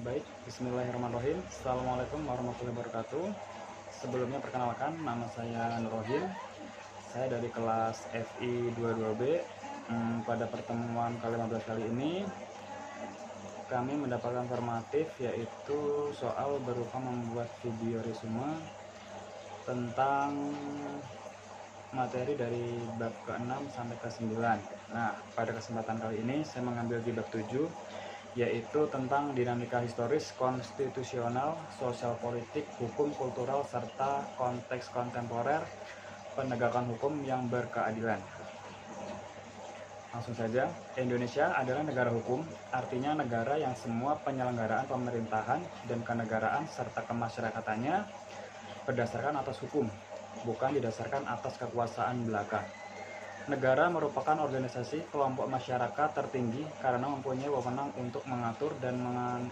Baik, bismillahirrahmanirrahim. Assalamualaikum warahmatullahi wabarakatuh. Sebelumnya perkenalkan, nama saya Nurrohim. Saya dari kelas FI 22B. Pada pertemuan ke-15 kali ini, kami mendapatkan formatif, yaitu soal berupa membuat video resume tentang materi dari bab ke-6 sampai ke-9. Nah, pada kesempatan kali ini saya mengambil di bab 7, yaitu tentang dinamika historis, konstitusional, sosial politik, hukum kultural, serta konteks kontemporer penegakan hukum yang berkeadilan. Langsung saja, Indonesia adalah negara hukum, artinya negara yang semua penyelenggaraan pemerintahan dan kenegaraan serta kemasyarakatannya berdasarkan atas hukum, bukan didasarkan atas kekuasaan belaka. Negara merupakan organisasi kelompok masyarakat tertinggi karena mempunyai wewenang untuk mengatur dan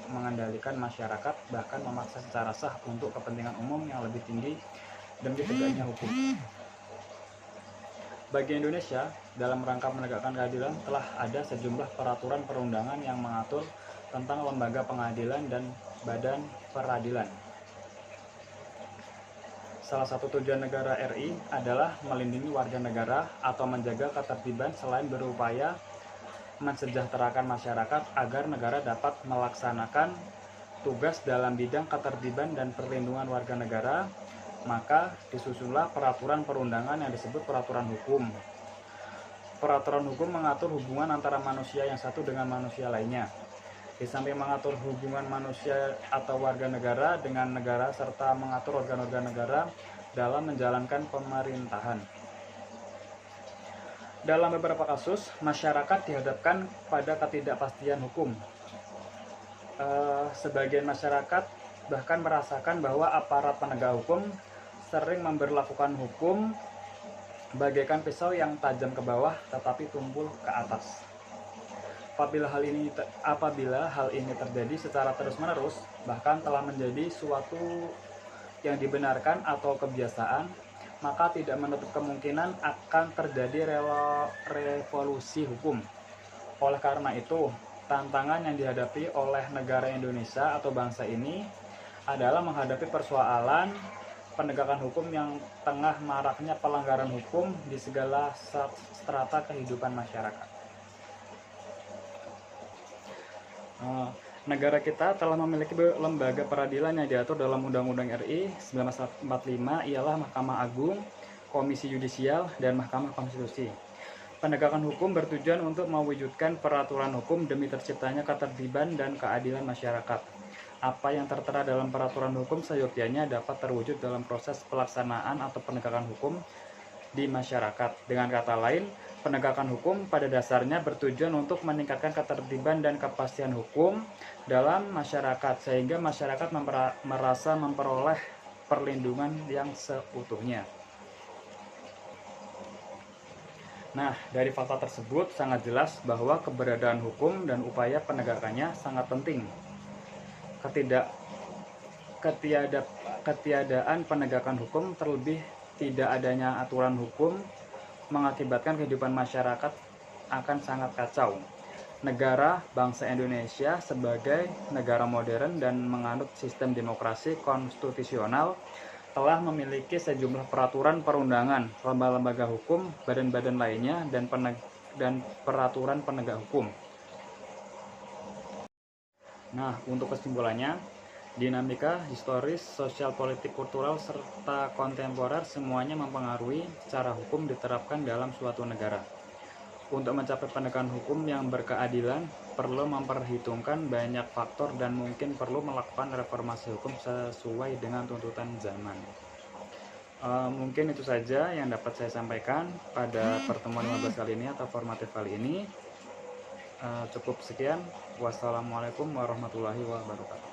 mengendalikan masyarakat, bahkan memaksa secara sah untuk kepentingan umum yang lebih tinggi demi tegaknya hukum. Bagi Indonesia, dalam rangka menegakkan keadilan telah ada sejumlah peraturan perundangan yang mengatur tentang lembaga pengadilan dan badan peradilan. Salah satu tujuan negara RI adalah melindungi warga negara atau menjaga ketertiban selain berupaya mensejahterakan masyarakat agar negara dapat melaksanakan tugas dalam bidang ketertiban dan perlindungan warga negara. Maka disusunlah peraturan perundangan yang disebut peraturan hukum. Peraturan hukum mengatur hubungan antara manusia yang satu dengan manusia lainnya. Di samping mengatur hubungan manusia atau warga negara dengan negara serta mengatur organ-organ negara dalam menjalankan pemerintahan. Dalam beberapa kasus, masyarakat dihadapkan pada ketidakpastian hukum. Sebagian masyarakat bahkan merasakan bahwa aparat penegak hukum sering memberlakukan hukum bagaikan pisau yang tajam ke bawah tetapi tumpul ke atas. Apabila hal ini terjadi secara terus-menerus, bahkan telah menjadi suatu yang dibenarkan atau kebiasaan, maka tidak menutup kemungkinan akan terjadi revolusi hukum. Oleh karena itu, tantangan yang dihadapi oleh negara Indonesia atau bangsa ini adalah menghadapi persoalan penegakan hukum yang tengah maraknya pelanggaran hukum di segala strata kehidupan masyarakat. Negara kita telah memiliki lembaga peradilan yang diatur dalam Undang-Undang RI 1945, ialah Mahkamah Agung, Komisi Yudisial, dan Mahkamah Konstitusi. Penegakan hukum bertujuan untuk mewujudkan peraturan hukum demi terciptanya ketertiban dan keadilan masyarakat. Apa yang tertera dalam peraturan hukum seyogyanya dapat terwujud dalam proses pelaksanaan atau penegakan hukum di masyarakat. Dengan kata lain, penegakan hukum pada dasarnya bertujuan untuk meningkatkan ketertiban dan kepastian hukum dalam masyarakat, sehingga masyarakat merasa memperoleh perlindungan yang seutuhnya. Nah, dari fakta tersebut sangat jelas bahwa keberadaan hukum dan upaya penegakannya sangat penting. Ketiadaan penegakan hukum, terlebih tidak adanya aturan hukum, mengakibatkan kehidupan masyarakat akan sangat kacau. Negara bangsa Indonesia sebagai negara modern dan menganut sistem demokrasi konstitusional telah memiliki sejumlah peraturan perundangan, lembaga hukum, badan-badan lainnya, dan peraturan penegak hukum. Nah, untuk kesimpulannya, dinamika historis, sosial, politik, kultural, serta kontemporer semuanya mempengaruhi cara hukum diterapkan dalam suatu negara. Untuk mencapai penegakan hukum yang berkeadilan, perlu memperhitungkan banyak faktor dan mungkin perlu melakukan reformasi hukum sesuai dengan tuntutan zaman. Mungkin itu saja yang dapat saya sampaikan pada pertemuan 15 kali ini atau formatif kali ini. Cukup sekian. Wassalamualaikum warahmatullahi wabarakatuh.